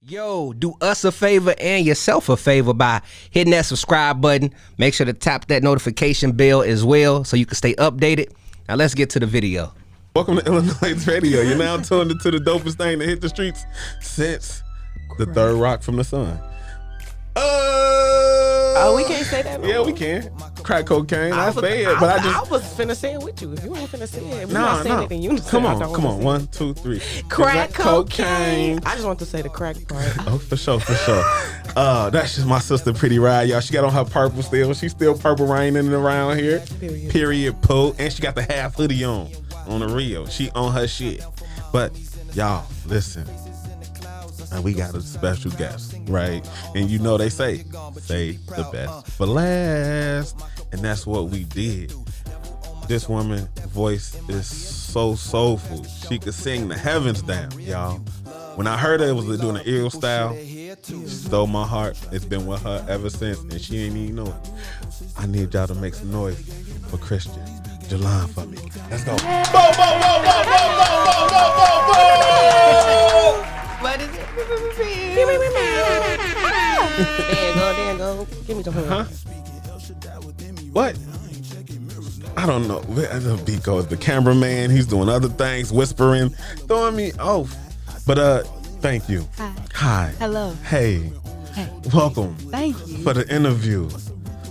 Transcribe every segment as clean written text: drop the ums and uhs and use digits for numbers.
Yo, do us a favor and yourself a favor by hitting that subscribe button. Make sure to tap that notification bell as well so you can stay updated. Now let's get to the video. Welcome to iLLANOiZE Radio. You're now tuned into the dopest thing to hit the streets since the third rock from the sun. Oh, we can't say that no Yeah, more. we can. Crack cocaine. I say it, but I was finna say it with you. If you ain't finna say it, if you're no, not saying no. it, then you Come I on, don't come wanna on. say 1, 2, 3. it. Crack cocaine. I just want to say the crack part. Oh, for sure, for sure. That's just my sister, Pretty Ride, y'all. She got on her purple still. She's still purple raining around here. Period. Pooh. And she got the half hoodie on the Rio. She on her shit. But y'all, listen. And we got a special guest, right? And you know they say the best for last. And that's what we did. This woman's voice is so soulful. She could sing the heavens down, y'all. When I heard her, it was doing an ill style. She stole my heart. It's been with her ever since, and she ain't even know it. I need y'all to make some noise for Christian JaLon for me. Let's go. What is it? There you go. Give me the horn. Huh? What? I don't know. The beat goes. The cameraman, he's doing other things, whispering, throwing me off. But thank you. Hi. Hello. Hey. Hey. Welcome. Thank you. For the interview.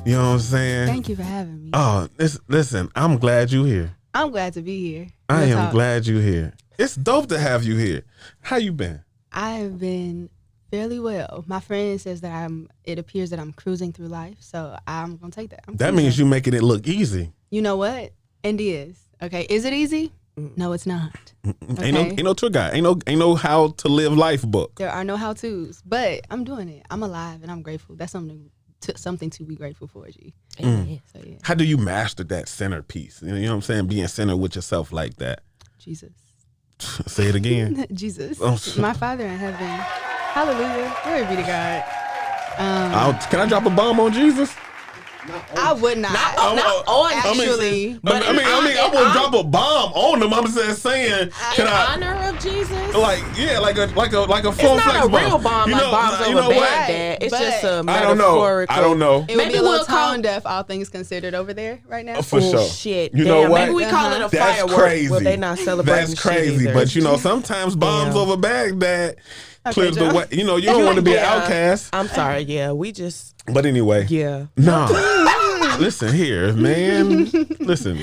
You know what I'm saying? Thank you for having me. Oh, listen, I'm glad you're here. I'm glad to be here. I Real am talk. glad you're here. It's dope to have you here. How you been? I have been fairly well. My friend says that it appears that I'm cruising through life, so I'm going to take that. That means you making it look easy. You know what? And is. Okay, is it easy? No, it's not. Okay? Ain't no tour guide. Ain't no how to live life book. There are no how-tos, but I'm doing it. I'm alive and I'm grateful. That's something to be grateful for, G. So, yeah. How do you master that centerpiece? You know what I'm saying? Being centered with yourself like that. Jesus. Say it again. Jesus. Oh. My Father in heaven. Hallelujah. Glory be to God. Can I drop a bomb on Jesus? I would not. Actually. But I won't drop a bomb on them. I'm just saying, in honor of Jesus? like a It's full not flex a bomb. real bomb You like know, bombs you know over what? Baghdad. It's But- just a I don't know. metaphorical. I don't know. It would be a little we'll call- tone deaf, all things considered, over there right now. For sure. Shit. You know Damn, what? Maybe we call it a That's firework. crazy. Well, they not celebrating That's shit crazy. either. But you know, sometimes bombs Damn. over Baghdad clears the Joe. way. You know, you don't want to be an outcast. I'm sorry. Yeah, we just. But anyway. Yeah. No. Listen here, man. Listen.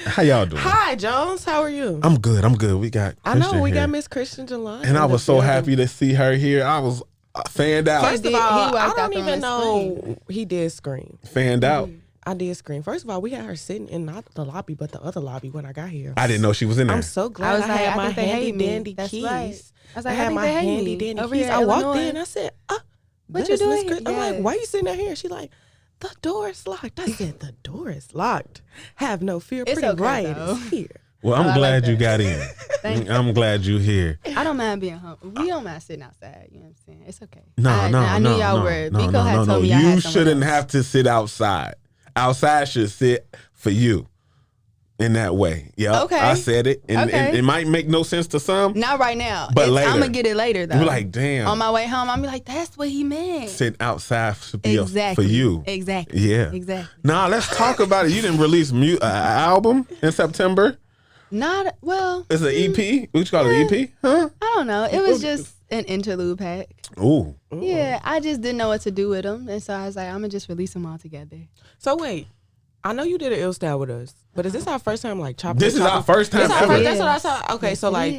How y'all doing? Hi, Jones. How are you? I'm good. We got I know Christian we here. got Miss Christian JaLon. And I was so happy to see her here. I was fanned out. First of He all, I walked don't out there on even the know he did scream. Fanned out. I did scream. First of all, we had her sitting in not the lobby, but the other lobby when I got here. I didn't know she was in there. I'm so glad I, was like, had I my think they handy hate me. dandy That's keys. right. I was like, I I had think my they hate handy me. dandy Over keys. here I in walked Illinois. in. I said, What there's you Miss doing? I'm like, Yeah. why you sitting out here? She like, the door is locked. I said, the door is locked. Have no fear. It's Pretty okay, Riot though. is here. Well, I'm I like glad you that. got in. Thank you. I'm glad you here. I don't mind being home. We don't mind sitting outside. You know what I'm saying? It's okay. No, I knew y'all were. no, Biko had told me I You had someone shouldn't else. have to sit outside. Outside should sit for you in that way. Yeah, Okay. I said it. And, Okay. and it might make no sense to some. Not right now. But later. I'm going to get it later, though. You're like, damn. On my way home, I'm like, that's what he meant. Sit outside should be Exactly. for you. Exactly. Yeah. Exactly. Now, let's talk about it. You didn't release an album in September. Not, well, It's an EP. What you call it, EP? Huh? I don't know. It was just an interlude pack. Ooh. Yeah, I just didn't know what to do with them. And so I was like, I'm going to just release them all together. So wait, I know you did an ill style with us, but is this our first time like chopping? This is our first time This our ever. first, that's what I saw. Okay, so Yes, like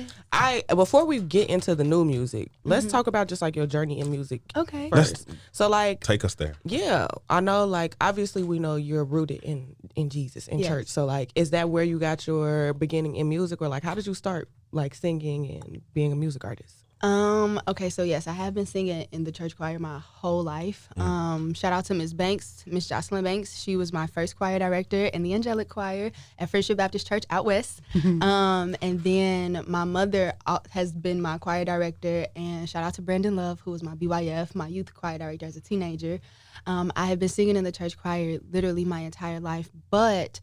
it is. before we get into the new music, let's talk about just like your journey in music Okay. first. So like, Take us there. yeah, I know like obviously we know you're rooted in Jesus in Yes. church. So like, is that where you got your beginning in music, or like how did you start like singing and being a music artist? Okay, so yes, I have been singing in the church choir my whole life. Shout out to Miss Banks, Miss Jocelyn Banks. She was my first choir director in the Angelic Choir at Friendship Baptist Church out west. And then my mother has been my choir director, and shout out to Brandon Love, who was my BYF, my youth choir director as a teenager. I have been singing in the church choir literally my entire life, but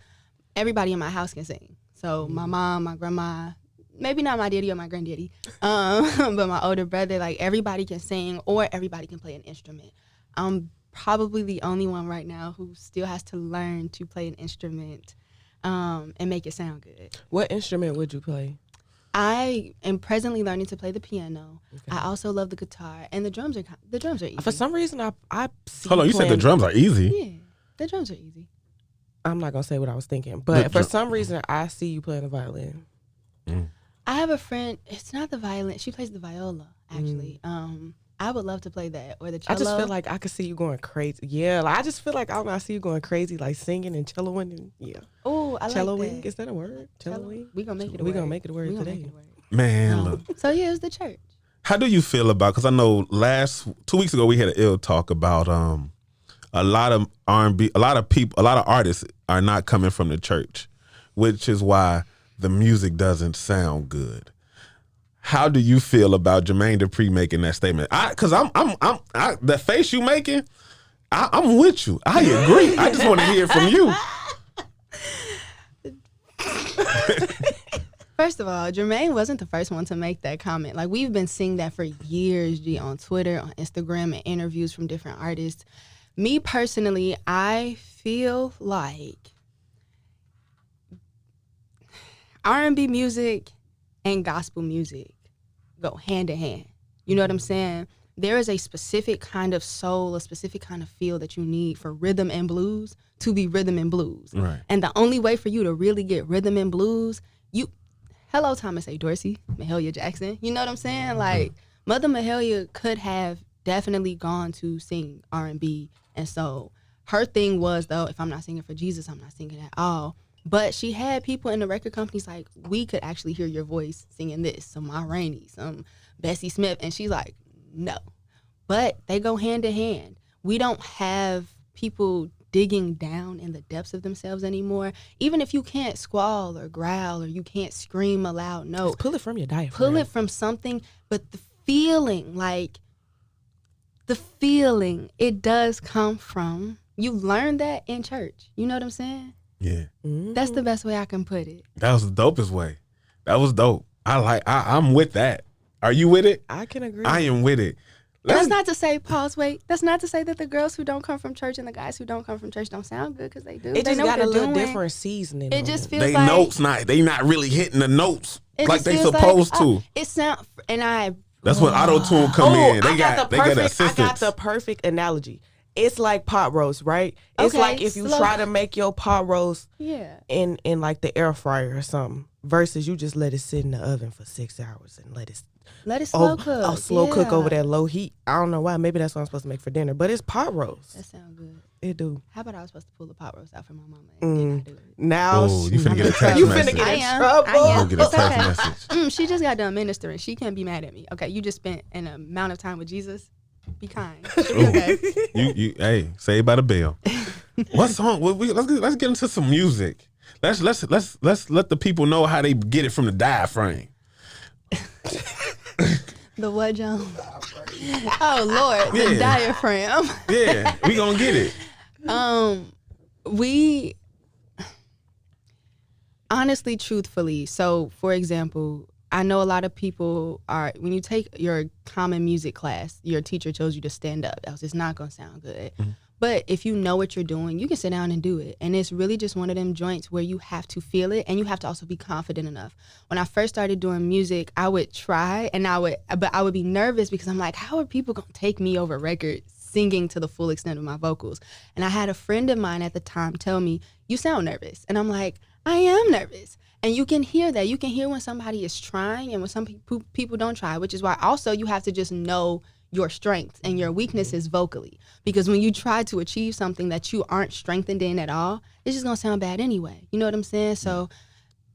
everybody in my house can sing. So my mom, my grandma, maybe not my daddy or my granddaddy, but my older brother, like everybody can sing or everybody can play an instrument. I'm probably the only one right now who still has to learn to play an instrument and make it sound good. What instrument would you play? I am presently learning to play the piano. Okay. I also love the guitar, and the drums are easy. For some reason, I see Hold on, you said the drums are easy? Yeah, the drums are easy. I'm not gonna say what I was thinking, but for some reason, I see you playing the violin. I have a friend. It's not the violin. She plays the viola, actually. I would love to play that or the cello. I just feel like I could see you going crazy. Yeah, like, I just feel like I see you going crazy, like singing and celloing and Oh, I celloing. like that. Is that a word? Celloing. We gonna make it a word. We gonna make it a word today. Man, look. So yeah, it's the church. How do you feel about? Because I know 2 weeks ago we had an ill talk about a lot of R&B, a lot of people, a lot of artists are not coming from the church, which is why the music doesn't sound good. How do you feel about Jermaine Dupri making that statement? Because the face you making, I'm with you. I agree. I just want to hear from you. First of all, Jermaine wasn't the first one to make that comment. Like, we've been seeing that for years, G, on Twitter, on Instagram, and interviews from different artists. Me personally, I feel like R&B music and gospel music go hand in hand. You know what I'm saying? There is a specific kind of soul, a specific kind of feel that you need for rhythm and blues to be rhythm and blues. Right. And the only way for you to really get rhythm and blues, hello, Thomas A. Dorsey, Mahalia Jackson. You know what I'm saying? Like, Mother Mahalia could have definitely gone to sing R&B and soul. Her thing was, though, if I'm not singing for Jesus, I'm not singing at all. But she had people in the record companies like, we could actually hear your voice singing this, some Ma Rainey, some Bessie Smith. And she's like, no. But they go hand in hand. We don't have people digging down in the depths of themselves anymore. Even if you can't squall or growl or you can't scream a loud note. Just pull it from your diaphragm. Pull it from something. But the feeling, it does come from, you learn that in church. You know what I'm saying? Yeah. Mm-hmm. That's the best way I can put it. That was the dopest way. That was dope. I'm with that. Are you with it? I can agree. I am with it. That's not to say, that's not to say that the girls who don't come from church and the guys who don't come from church don't sound good, because they do. It they just know got what a they're little doing. different seasoning. It just feels they like notes they not really hitting the notes it like just they feels supposed like, to. It sound That's when auto-tune come in. They got assistants. I got the perfect analogy. It's like pot roast, right? It's Okay, like if you try to make your pot roast in like the air fryer or something, versus you just let it sit in the oven for 6 hours and let it slow cook. Slow cook over that low heat. I don't know why. Maybe that's what I'm supposed to make for dinner. But it's pot roast. That sounds good. It do. How about I was supposed to pull the pot roast out for my mama and did not do it? Now you finna get a text you message. finna get in I trouble. am. Get a It's text okay. message. She just got done ministering. She can't be mad at me. Okay, you just spent an amount of time with Jesus. Be kind. She'll be okay. You hey, saved by the bell. What song? Let's get into some music. Let's let the people know how they get it from the diaphragm. The what, John? Oh Lord, the diaphragm. Yeah, we gonna get it. We honestly, truthfully. So, for example, I know a lot of people are, when you take your common music class, your teacher tells you to stand up, else it's not gonna sound good. Mm-hmm. But if you know what you're doing, you can sit down and do it. And it's really just one of them joints where you have to feel it and you have to also be confident enough. When I first started doing music, I would try and I would be nervous because I'm like, how are people gonna take me over records singing to the full extent of my vocals? And I had a friend of mine at the time tell me, you sound nervous. And I'm like, I am nervous. And you can hear that. You can hear when somebody is trying and when some people don't try, which is why also you have to just know your strengths and your weaknesses vocally. Because when you try to achieve something that you aren't strengthened in at all, it's just gonna sound bad anyway. You know what I'm saying? So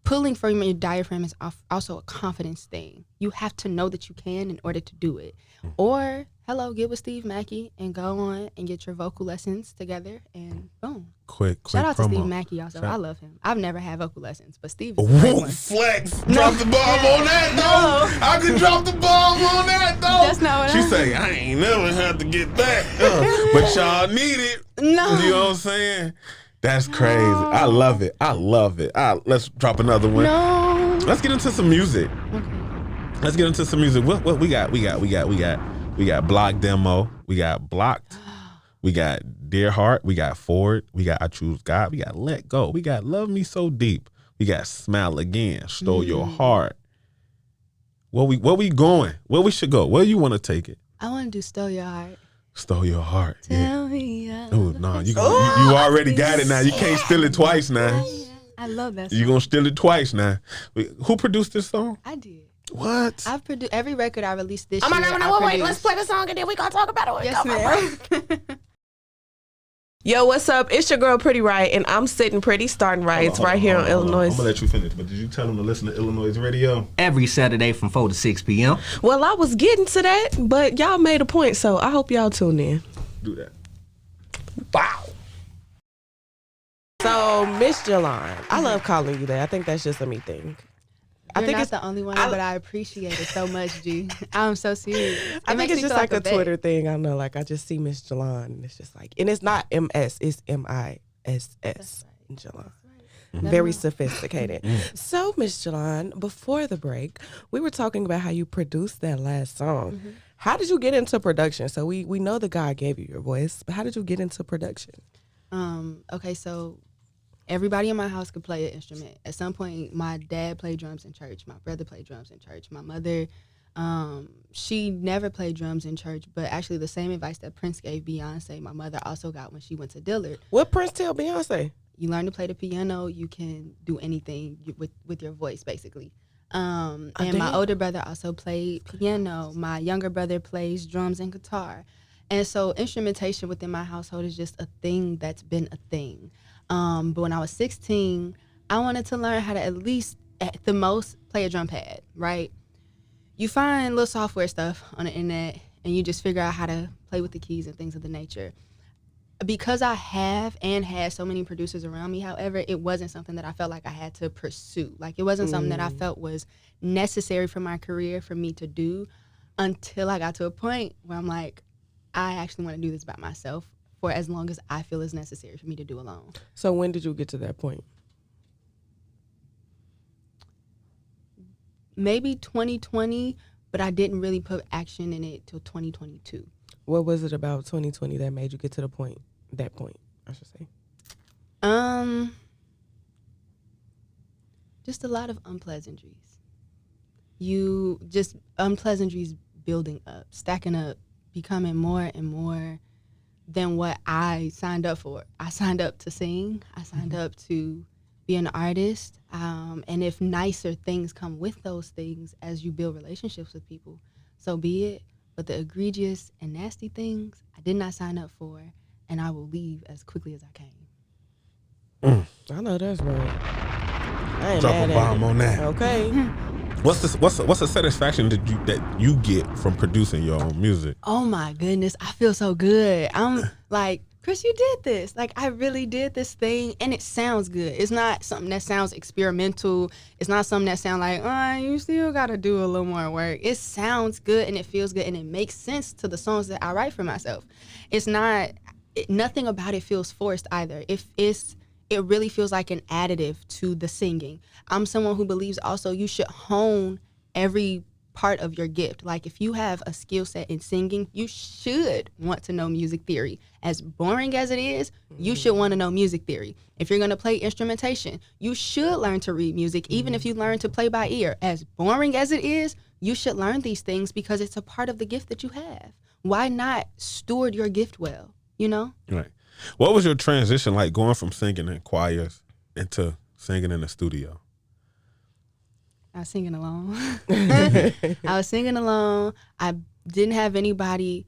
pulling from your diaphragm is also a confidence thing. You have to know that you can in order to do it. Or, get with Steve Mackey and go on and get your vocal lessons together and boom. Quick Shout out promo. to Steve Mackey also. I love him. I've never had vocal lessons, but Steve is a great one. Flex. Drop the bomb on that, though. I can drop the bomb on that, though. That's not what she say, I ain't never had to get back. But y'all need it. No. You know what I'm saying? That's crazy. I love it. Let's drop another one. No. Let's get into some music. Okay. Let's get into some music. What we got? We got Block Demo. We got Blocked. We got Dear Heart. We got Forward. We got I Choose God. We got Let Go. We got Love Me So Deep. We got Smile Again. Stole Your Heart. Where we going? Where we should go? Where you want to take it? I want to do Stole Your Heart. Stole Your Heart. Tell me. Oh no, you already got it now. You can't steal it twice now. I love that song. You gonna steal it twice now. Who produced this song? I did. What? I've produced every record I released this year. Oh my God, no, wait, let's play the song and then we gonna talk about it. Yes, ma'am. Yo, what's up? It's your girl Pretty Right, and I'm sitting pretty, starting right. It's right here on Illinois. I'm gonna let you finish, but did you tell them to listen to iLLANOiZE Radio? Every Saturday from 4 to 6 p.m. Well, I was getting to that, but y'all made a point, so I hope y'all tune in. Do that. Wow. So, Miss JaLon, I love calling you that. I think that's just a me thing. You're not the only one, but I appreciate it so much, G. I'm so serious. I think it's just like a Twitter thing. I don't know, like I just see Miss JaLon, and it's just like, and it's not MS, it's MISS. Right. JaLon. Right. Very sophisticated. So, Miss JaLon, before the break, we were talking about how you produced that last song. Mm-hmm. How did you get into production? So we know that God gave you your voice, but how did you get into production? Okay, so everybody in my house could play an instrument. At some point, my dad played drums in church. My brother played drums in church. My mother, she never played drums in church, but actually the same advice that Prince gave Beyonce, my mother also got when she went to Dillard. What Prince tell Beyonce? You learn to play the piano, you can do anything with your voice, basically. And my older brother also played piano. My younger brother plays drums and guitar. And so instrumentation within my household is just a thing that's been a thing. But when I was 16, I wanted to learn how to at least, at the most, play a drum pad, right? You find little software stuff on the internet, and you just figure out how to play with the keys and things of the nature. Because I have and had so many producers around me, however, it wasn't something that I felt like I had to pursue. Like, it wasn't something that I felt was necessary for my career for me to do until I got to a point where I'm like, I actually want to do this by myself for as long as I feel is necessary for me to do alone. So when did you get to that point? Maybe 2020, but I didn't really put action in it till 2022. What was it about 2020 that made you get to that point, I should say? Just a lot of unpleasantries. Unpleasantries building up, stacking up, becoming more and more than what I signed up for. I signed up to sing. I signed up to be an artist. And if nicer things come with those things as you build relationships with people, so be it. But the egregious and nasty things, I did not sign up for, and I will leave as quickly as I came. I know that's right. I ain't Drop mad a at bomb it. on that. Okay. What's the satisfaction that you get from producing your own music? Oh my goodness, I feel so good. I'm like, Chris, you did this. Like, I really did this thing, and it sounds good. It's not something that sounds experimental. It's not something that sounds like, you still got to do a little more work. It sounds good, and it feels good, and it makes sense to the songs that I write for myself. It's not, nothing about it feels forced either. It really feels like an additive to the singing. I'm someone who believes also you should hone every part of your gift. Like, if you have a skill set in singing, you should want to know music theory. As boring as it is, you should want to know music theory. If you're going to play instrumentation, you should learn to read music, even if you learn to play by ear. As boring as it is, you should learn these things because it's a part of the gift that you have. Why not steward your gift well, you know? Right. What was your transition like going from singing in choirs into singing in the studio? I was singing alone. I was singing alone. I didn't have anybody.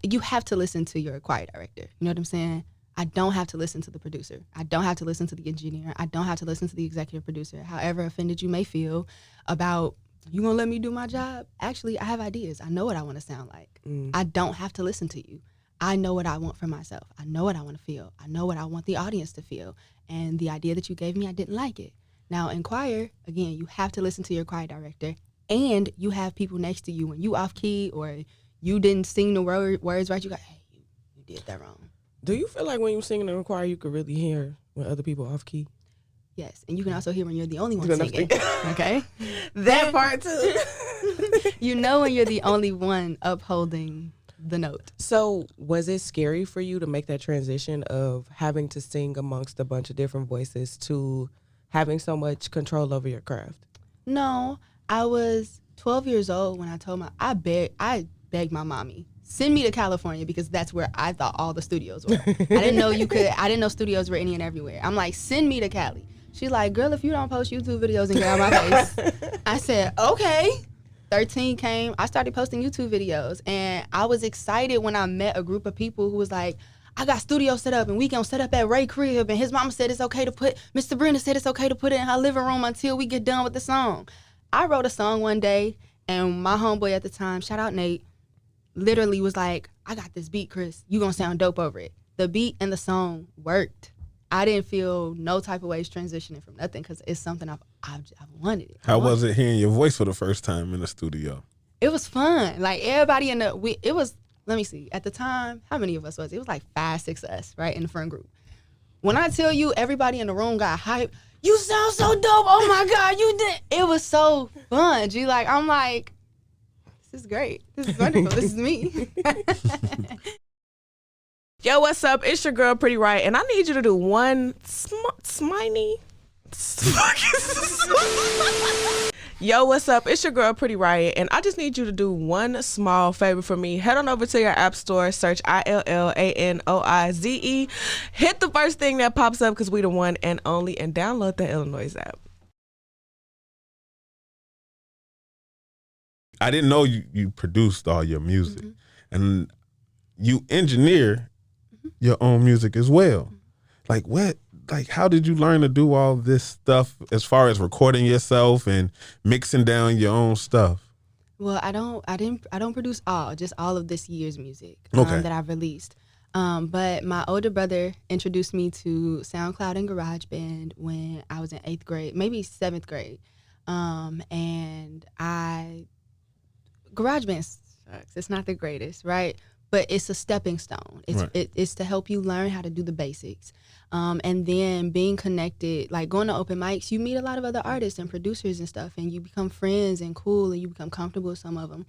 You have to listen to your choir director. You know what I'm saying? I don't have to listen to the producer. I don't have to listen to the engineer. I don't have to listen to the executive producer. However offended you may feel about, you gonna let me do my job? Actually, I have ideas. I know what I want to sound like. I don't have to listen to you. I know what I want for myself. I know what I want to feel. I know what I want the audience to feel. And the idea that you gave me, I didn't like it. Now, in choir, again, you have to listen to your choir director, and you have people next to you when you off key or you didn't sing the words right. You got, hey, you did that wrong. Do you feel like when you sing in the choir, you could really hear when other people off key? Yes, and you can also hear when you're the only one Good enough singing. to- Okay, That part too. you know when you're the only one upholding the note. So was it scary for you to make that transition of having to sing amongst a bunch of different voices to having so much control over your craft? No, I was 12 years old when I told I begged my mommy, send me to California because that's where I thought all the studios were. I didn't know studios were any and everywhere. I'm like, send me to Cali. She's like, girl, if you don't post YouTube videos and get out my face. I said, okay. 13 came, I started posting YouTube videos, and I was excited when I met a group of people who was like, I got studio set up and we gonna set up at Ray crib, and his mama said it's okay to put, Mr. Brenda said it's okay to put it in her living room until we get done with the song. I wrote a song one day, and my homeboy at the time, shout out Nate, literally was like, I got this beat, Chris, you gonna sound dope over it. The beat and the song worked. I didn't feel no type of ways transitioning from nothing because it's something I've wanted it. How was it hearing your voice for the first time in the studio? It was fun. Like everybody it was, let me see, at the time, how many of us was it? It was like 5, 6 of us, right, in the front group. When I tell you everybody in the room got hype, you sound so dope, oh my God, you did. It was so fun, G. Like, I'm like, this is great. This is wonderful. This is me. Yo, what's up? It's your girl, Pretty Right, and I need you to do one sminy. Yo, what's up? It's your girl, Pretty Riot, and I just need you to do one small favor for me. Head on over to your app store, search iLLANOiZE. Hit the first thing that pops up because we the one and only, and download the iLLANOiZE app. I didn't know you produced all your music, and you engineer your own music as well. Like what? Like how did you learn to do all this stuff as far as recording yourself and mixing down your own stuff? Well, I don't produce just all of this year's music Okay. that I've released. But my older brother introduced me to SoundCloud and GarageBand when I was in 8th grade, maybe 7th grade. And GarageBand sucks. It's not the greatest, right? But it's a stepping stone. It's to help you learn how to do the basics. And then being connected, like going to open mics, you meet a lot of other artists and producers and stuff, and you become friends and cool, and you become comfortable with some of them.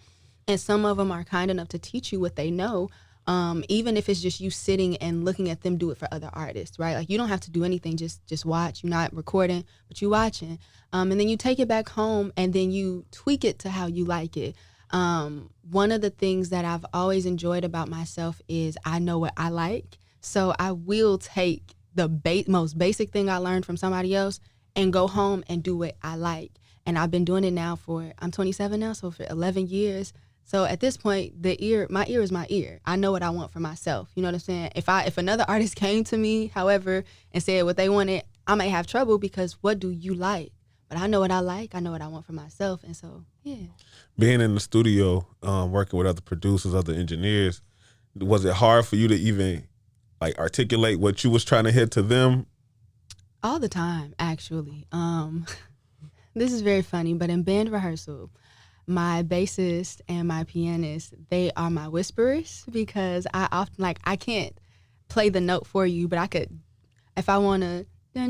And some of them are kind enough to teach you what they know, even if it's just you sitting and looking at them do it for other artists, right? Like you don't have to do anything, just watch. You're not recording, but you watching. And then you take it back home, and then you tweak it to how you like it. One of the things that I've always enjoyed about myself is I know what I like. So I will take the most basic thing I learned from somebody else and go home and do what I like. And I've been doing it now I'm 27 now, so for 11 years. So at this point, my ear is my ear. I know what I want for myself. You know what I'm saying? If another artist came to me, however, and said what they wanted, I may have trouble because what do you like? But I know what I like. I know what I want for myself. And so, yeah. Being in the studio, working with other producers, other engineers, was it hard for you to even like articulate what you was trying to hit to them? All the time, actually. This is very funny, but in band rehearsal, my bassist and my pianist, they are my whisperers because I often, I can't play the note for you, but I could, if I want to, right?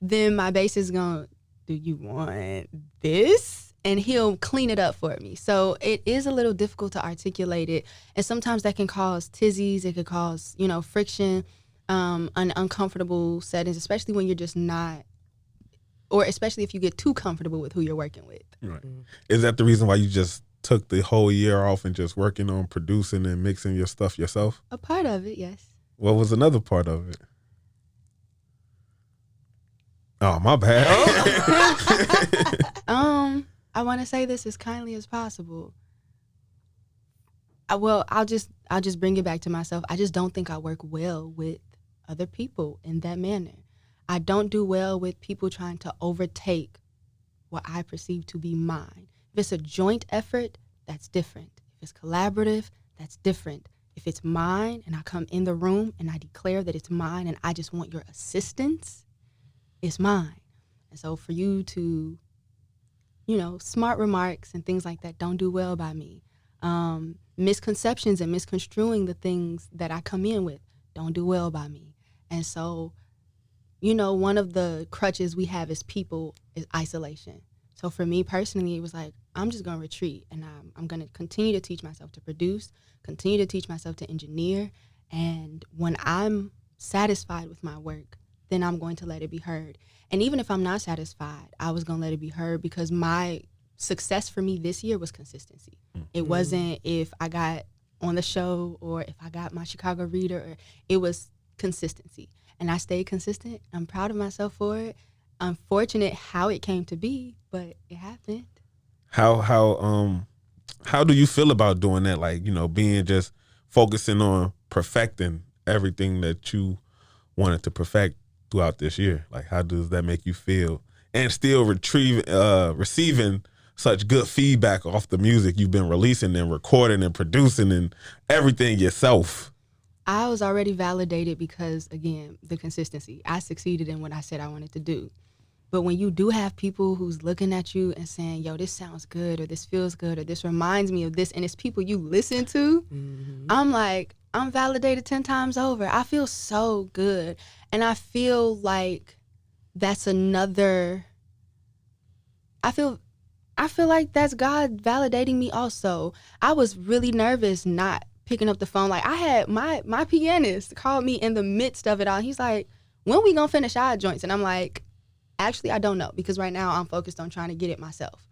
Then my bassist going, do you want this? And he'll clean it up for me. So it is a little difficult to articulate it. And sometimes that can cause tizzies. It could cause, friction, uncomfortable settings, especially when you're just not, or especially if you get too comfortable with who you're working with. Right. Is that the reason why you just took the whole year off and just working on producing and mixing your stuff yourself? A part of it, yes. What was another part of it? Oh, my bad. I want to say this as kindly as possible. I'll just bring it back to myself. I just don't think I work well with other people in that manner. I don't do well with people trying to overtake what I perceive to be mine. If it's a joint effort, that's different. If it's collaborative, that's different. If it's mine and I come in the room and I declare that it's mine and I just want your assistance, it's mine. And so for you to, smart remarks and things like that don't do well by me. Misconceptions and misconstruing the things that I come in with don't do well by me. And so you know, one of the crutches we have as people is isolation. So for me personally, it was like, I'm just going to retreat, and I'm going to continue to teach myself to produce, continue to teach myself to engineer. And when I'm satisfied with my work, then I'm going to let it be heard. And even if I'm not satisfied, I was going to let it be heard, because my success for me this year was consistency. It wasn't if I got on the show or if I got my Chicago Reader. It was consistency. And I stayed consistent. I'm proud of myself for it. Unfortunate how it came to be, but it happened. How do you feel about doing that? Like, you know, being just focusing on perfecting everything that you wanted to perfect throughout this year. Like, how does that make you feel? And still receiving such good feedback off the music you've been releasing and recording and producing and everything yourself. I was already validated because, again, the consistency. I succeeded in what I said I wanted to do. But when you do have people who's looking at you and saying, yo, this sounds good, or this feels good, or this reminds me of this, and it's people you listen to, I'm like, I'm validated 10 times over. I feel so good. And I feel like that's another, I feel like that's God validating me also. I was really nervous not picking up the phone. Like, I had my pianist called me in the midst of it all. He's like, when we gonna finish our joints? And I'm like, actually, I don't know, because right now I'm focused on trying to get it myself.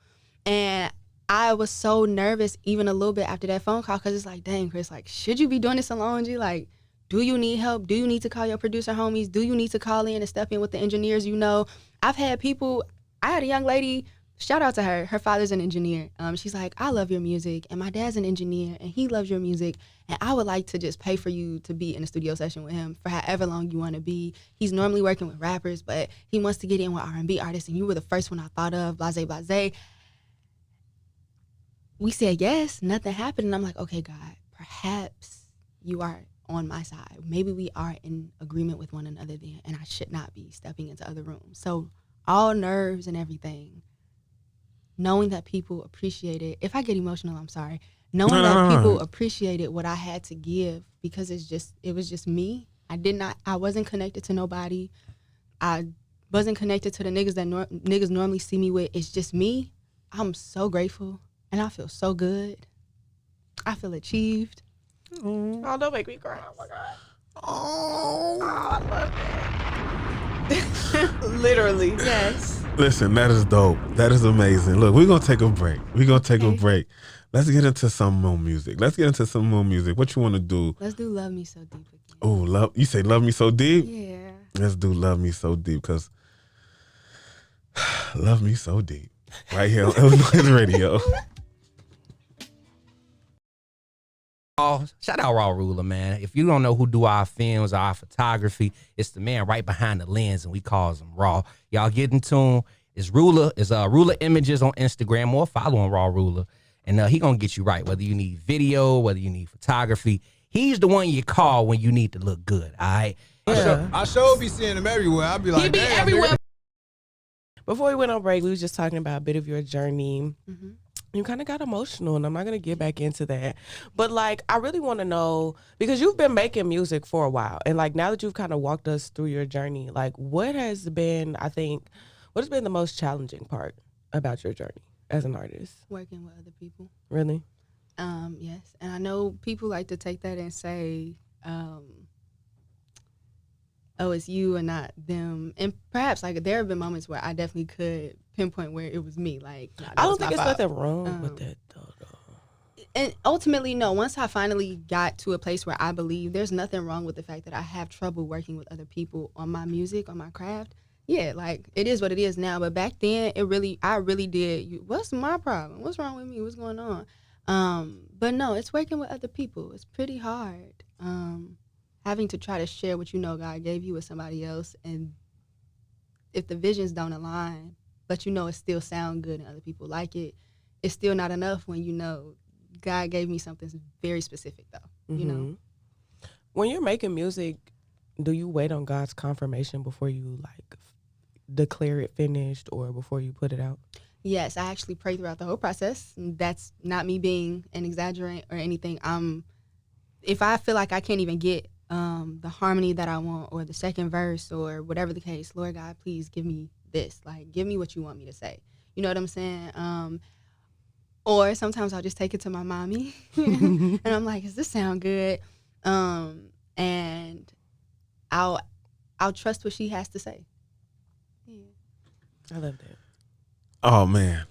And I was so nervous even a little bit after that phone call, because it's like, dang, Chris, like, should you be doing this alone, G? Like, do you need help? Do you need to call your producer homies? Do you need to call in and step in with the engineers you know? I've had people, I had a young lady, shout out to her. Her father's an engineer. She's like, I love your music, and my dad's an engineer, and he loves your music, and I would like to just pay for you to be in a studio session with him for however long you want to be. He's normally working with rappers, but he wants to get in with R&B artists, and you were the first one I thought of, blase, blase. We said yes, nothing happened, and I'm like, okay, God, perhaps you are on my side. Maybe we are in agreement with one another then, and I should not be stepping into other rooms. So all nerves and everything, knowing that people appreciate it. If I get emotional, I'm sorry. Knowing that people appreciated what I had to give, because it was just me. I wasn't connected to nobody. I wasn't connected to the niggas that niggas normally see me with. It's just me. I'm so grateful, and I feel so good. I feel achieved. Oh, don't make me cry. Oh my God. Oh, I love that. Literally. Yes. listen, that is dope. That is amazing. Look, we're gonna take a break. A break. Let's get into some more music. What you want to do? Let's do Love Me So Deep again. Oh, love. You say Love Me So Deep? Yeah. Let's do Love Me So Deep, because Love Me So Deep. Right here on iLLANOiZE Radio. Shout out Raw Ruler, man. If you don't know who do our films or our photography, it's the man right behind the lens, and we calls him Raw. Y'all get in tune. It's Ruler Images on Instagram, or follow on Raw Ruler, and he gonna get you right. Whether you need video, whether you need photography, he's the one you call when you need to look good. All right. Yeah. I sure be seeing him everywhere. I'll be like, He be damn, everywhere. dude. Before we went on break, we was just talking about a bit of your journey. Mm-hmm. You kind of got emotional, and I'm not going to get back into that. But, like, I really want to know, because you've been making music for a while, and, like, now that you've kind of walked us through your journey, like, what has been the most challenging part about your journey as an artist? Working with other people. Really? Yes. And I know people like to take that and say, oh, it's you and not them. And perhaps, like, there have been moments where I definitely could pinpoint where it was me. Like, nah, I don't think it's nothing wrong with that, though. And ultimately, no. Once I finally got to a place where I believe there's nothing wrong with the fact that I have trouble working with other people on my music, on my craft, yeah, like, it is what it is now. But back then, I really did. What's my problem? What's wrong with me? What's going on? But no, it's working with other people. It's pretty hard. Having to try to share what you know God gave you with somebody else, and if the visions don't align, but you know it still sound good and other people like it, it's still not enough when you know God gave me something very specific, though. You know. When you're making music, do you wait on God's confirmation before you, like, declare it finished or before you put it out? Yes, I actually pray throughout the whole process. That's not me being an exaggerant or anything. If I feel like I can't even get the harmony that I want or the second verse or whatever the case. Lord God, please give me this. Like, give me what you want me to say. You know what I'm saying? Or sometimes I'll just take it to my mommy and I'm like, does this sound good? And I'll trust what she has to say. Yeah. I love that. Oh man,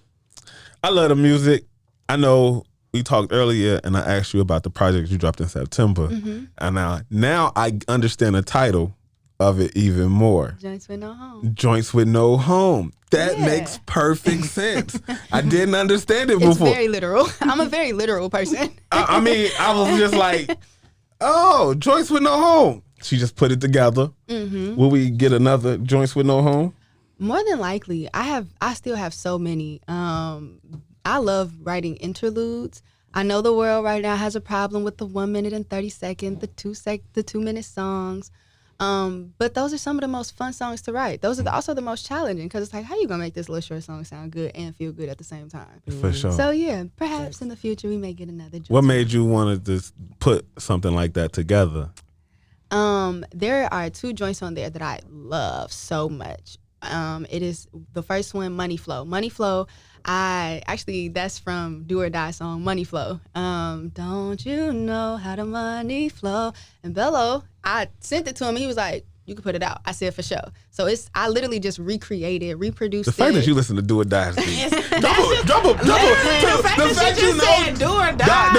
I love the music. I know we talked earlier, and I asked you about the project you dropped in September, and now I understand the title of it even more. Joints with no home. Joints with no home. That makes perfect sense. I didn't understand it before. It's very literal. I'm a very literal person. I mean, I was just like, oh, joints with no home. She just put it together. Will we get another joints with no home? More than likely. I still have so many. I love writing interludes. I know the world right now has a problem with the 1 minute and 30 second, the 2 minute songs. But those are some of the most fun songs to write. Those are also the most challenging because it's like, how you gonna make this little short song sound good and feel good at the same time? For sure. So yeah, perhaps in the future we may get another joint. What made you want to just put something like that together? There are 2 joints on there that I love so much. It is the first one, Money Flow. Money Flow, that's from Do or Die song, Money Flow. Don't you know how the money flow? And Bello, I sent it to him. He was like, you can put it out. I said, for sure. So I literally just reproduced the fact that you listen to Do or Die. The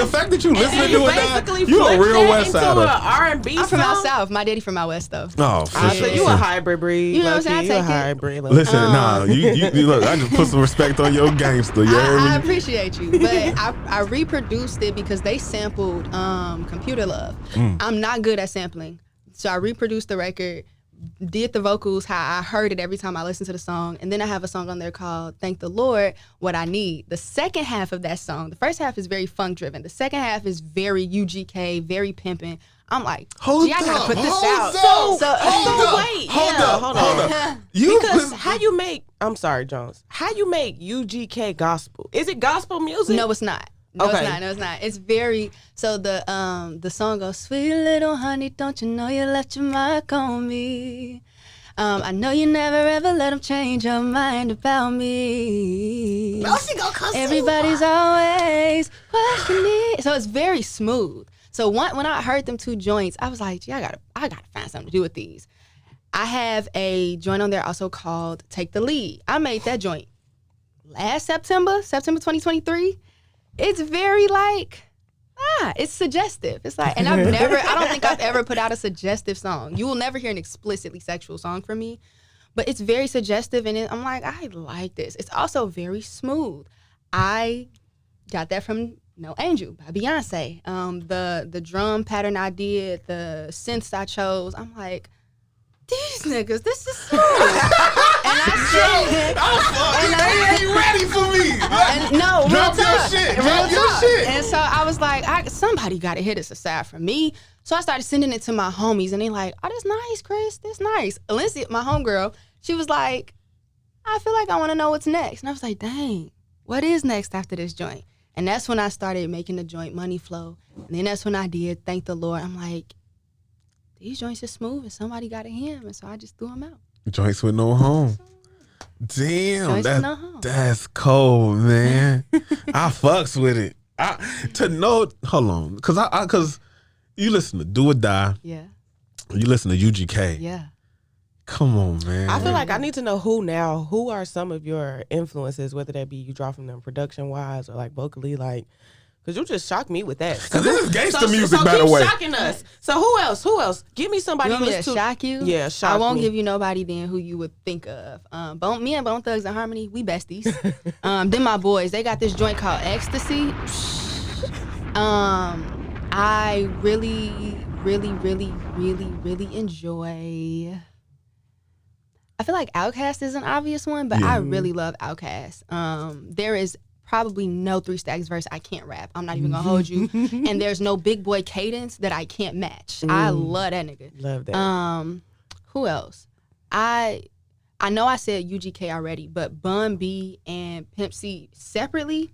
fact that you listen to Do or Die, you a real West Sider. R&B I'm from out south. My daddy from out west though. Oh, for sure. So you a hybrid breed. You know what I'm saying? You I a take it. hybrid. Listen, you look. I just put some respect on your gangster. You heard me? I appreciate you, but I reproduced it because they sampled Computer Love. I'm not good at sampling, so I reproduced the record, did the vocals how I heard it every time I listened to the song, and then I have a song on there called Thank the Lord, What I Need. The second half of that song, the first half is very funk driven. The second half is very UGK, very pimping. I'm like, I gotta put this out. Hold up. Because how you make, I'm sorry, Jones, how you make UGK gospel? Is it gospel music? No, it's not. No, it's not. It's very, so the song goes, sweet little honey, don't you know you left your mark on me? I know you never ever let them change your mind about me. Everybody's always questioning. So it's very smooth. So when I heard them 2 joints, I was like, I gotta find something to do with these. I have a joint on there also called Take the Lead. I made that joint last September 2023. It's very it's suggestive. It's like, and I don't think I've ever put out a suggestive song. You will never hear an explicitly sexual song from me, but it's very suggestive, and I'm like, I like this. It's also very smooth. I got that from No Angel by Beyonce. The drum pattern I did, the synths I chose, I'm like, these niggas, this is smooth. And I ain't ready for me. Drop your shit. And so I was like, somebody got to hit this aside from me. So I started sending it to my homies, and they like, oh, that's nice, Chris. That's nice. Alyssa, my homegirl, she was like, I feel like I want to know what's next. And I was like, dang, what is next after this joint? And that's when I started making the joint Money Flow. And then that's when I did Thank the Lord. I'm like, these joints are smooth, and somebody got to hear them, and so I just threw them out. Joints with no home. Damn, Joints with no home. That's cold, man. I fucks with it. Hold on, because you listen to Do or Die. Yeah. You listen to UGK. Yeah. Come on, man. I feel like I need to know who are some of your influences, whether that be you draw from them production wise or like vocally, like, because you just shocked me with that. Because this is gangster music, by the way. So keep shocking us. So who else? Give me somebody You want me who's to shock you? Yeah, shock I won't me. give you nobody then who you would think of. Me and Bone Thugs and Harmony, we besties. Then my boys, they got this joint called Ecstasy. I really enjoy. I feel like Outkast is an obvious one, but I really love Outkast. There is probably no 3 Stacks verse I can't rap. I'm not even gonna hold you. And there's no Big Boy cadence that I can't match. I love that nigga. Love that. Who else? I know I said UGK already, but Bun B and Pimp C separately,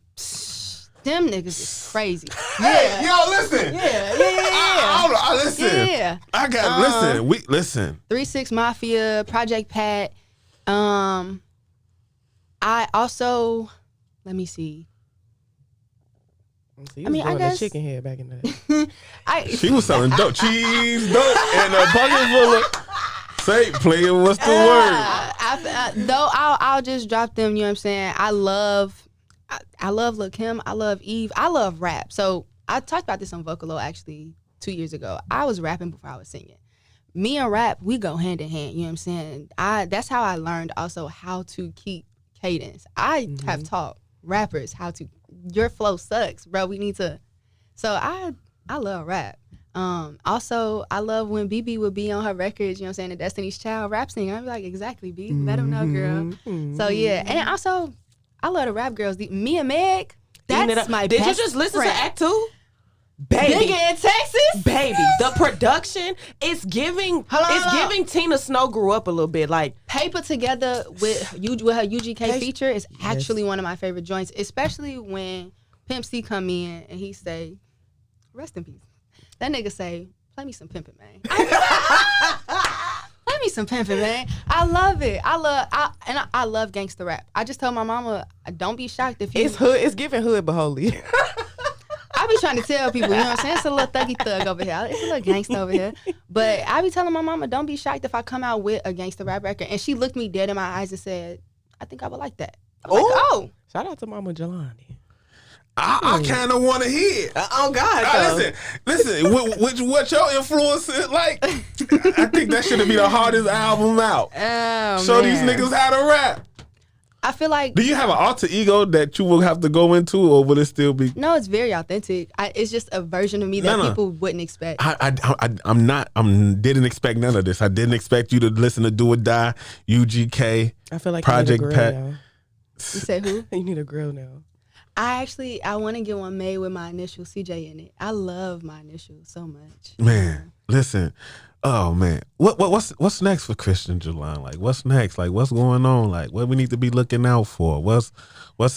Them niggas is crazy. Hey, yo, listen. Yeah. I listen. Yeah. I got listen. 3-6 Mafia, Project Pat. I also, let me see. So I mean, I guess chicken head back in the day. She was selling dope, cheese, dope, and a bucket full of. Say, player, what's the word? Though I'll just drop them. You know what I'm saying? I love Lil' Kim. I love Eve. I love rap. So I talked about this on Vocalo actually 2 years ago. I was rapping before I was singing. Me and rap, we go hand in hand. You know what I'm saying? That's how I learned also how to keep cadence. I have taught rappers how to. Your flow sucks, bro. We need to. So I love rap. Also, I love when BB would be on her records, you know what I'm saying, the Destiny's Child rap singer. I'd be like, exactly, B. Let them know, girl. So, yeah. And also, I love the rap girls. Me and Meg, that's my best Did you just listen friend. to Act 2? Baby. Nigga in Texas? Baby. The production is giving, giving Tina Snow grew up a little bit. Like, Paper Together with her UGK feature is actually one of my favorite joints, especially when Pimp C come in and he say, rest in peace. That nigga say, play me some pimpin', man. Play me some pimpin', man. I love it. I love gangster rap. I just told my mama, don't be shocked if you. it's hood. It's giving hood but holy. I be trying to tell people, you know what I'm saying? It's a little thuggy thug over here. It's a little gangster over here. But I be telling my mama, don't be shocked if I come out with a gangster rap record. And she looked me dead in my eyes and said, I think I would like that. I was like, oh. Shout out to Mama JaLon. I kind of want to hear it. Oh God! Listen. What your influence is like? I think that should be the hardest album out. Show these niggas how to rap. I feel like. Do you have an alter ego that you will have to go into, or will it still be? No, it's very authentic. It's just a version of me that people wouldn't expect. Didn't expect none of this. I didn't expect you to listen to Do or Die, UGK. I feel like Project you need a grill Pat. now. You say who? You need a grill now. I want to get one made with my initial CJ in it. I love my initial so much. Man, listen. Oh man, what's next for Christian JaLon? Like, what's next? Like, what's going on? Like, what we need to be looking out for? What's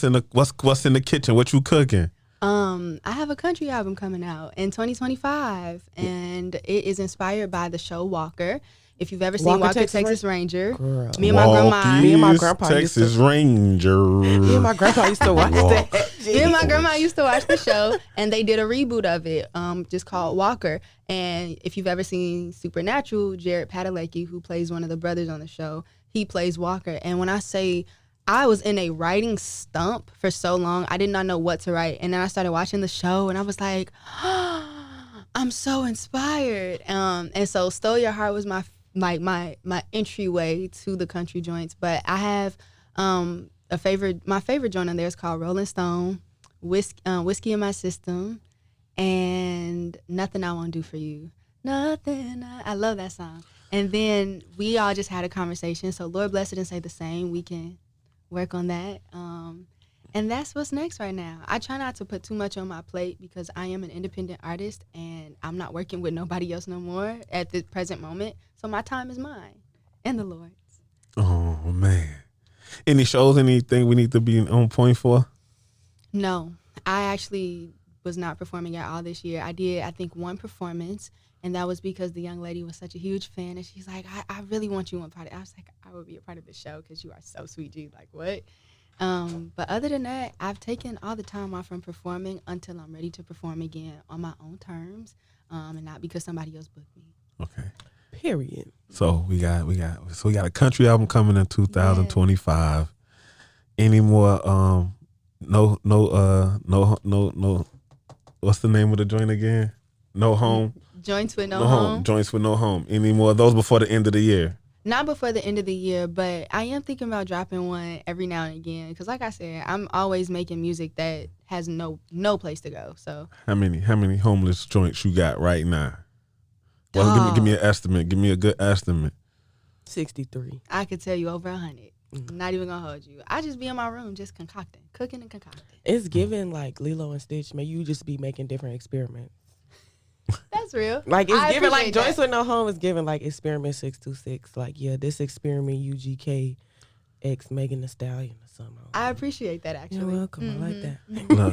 in the kitchen? What you cooking? I have a country album coming out in 2025, and it is inspired by the show Walker. If you've ever seen Walker Texas Ranger, Girl. me and my grandpa Texas Ranger. Me and my grandpa used to watch that. Me and my grandma used to watch the show, and they did a reboot of it, just called Walker. And if you've ever seen Supernatural, Jared Padalecki, who plays one of the brothers on the show, he plays Walker. And when I say I was in a writing stump for so long, I did not know what to write. And then I started watching the show, and I was like, oh, I'm so inspired. And so Stole Your Heart was my entryway to the country joints. But I have my favorite joint on there is called Rolling Stone, Whiskey in My System, and Nothing I Won't Do For You. I love that song. And then we all just had a conversation. So Lord Bless It and Say the Same. We can work on that. And that's what's next right now. I try not to put too much on my plate because I am an independent artist and I'm not working with nobody else no more at the present moment. So my time is mine and the Lord's. Oh man. Any shows, anything we need to be on point for? No, I actually was not performing at all this year. I did, I think, one performance, and that was because the young lady was such a huge fan, and she's like, I really want you on part of it. I was like, I would be a part of the show because you are so sweet, G. Like, what? But other than that, I've taken all the time off from performing until I'm ready to perform again on my own terms, and not because somebody else booked me. Okay. Period. So we got a country album coming in 2025. Yeah. Any more no what's the name of the joint again? No Home. Joints with no home. Joints with no home. Any more of those before the end of the year? Not before the end of the year, but I am thinking about dropping one every now and again. Because like I said, I'm always making music that has no place to go. So how many homeless joints you got right now? Well, give me an estimate. Give me a good estimate. 63. I could tell you over 100. Not even gonna hold you. I just be in my room just cooking and concocting. It's giving like Lilo and Stitch. May you just be making different experiments. That's real. Like it's giving like Joyce with No Home is giving like experiment 626. Like, yeah, this experiment UGK ex Megan Thee Stallion or something. I appreciate that, actually. You're welcome. I like that.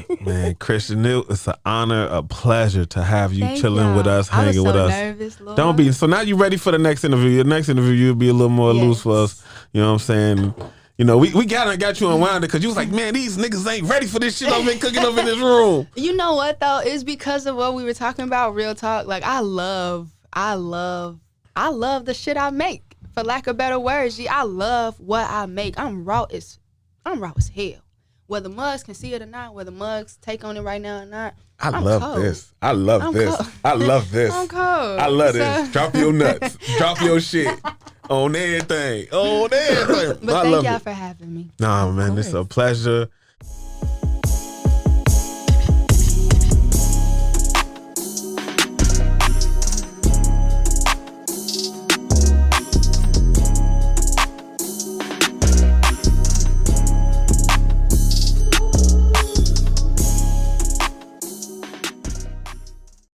Look, man, Christian, it's an honor, a pleasure to have you Thank chilling y'all. with us, I was hanging so with us. nervous, Lord. Don't be. So now you ready for the next interview. Your next interview, you'll be a little more loose for us. You know what I'm saying? You know, we got you unwound because you was like, man, these niggas ain't ready for this shit I've been cooking up in this room. You know what though? It's because of what we were talking about, real talk. Like I love the shit I make. For lack of better words, G, I love what I make. I'm raw as hell. Whether mugs can see it or not, whether mugs take on it right now or not. I'm love cold. this. I love this. cold. I love this. I'm cold. I love this. Drop your nuts. Drop your shit. On everything. On everything. But I thank love y'all it. for having me. Nah, man, it's a pleasure.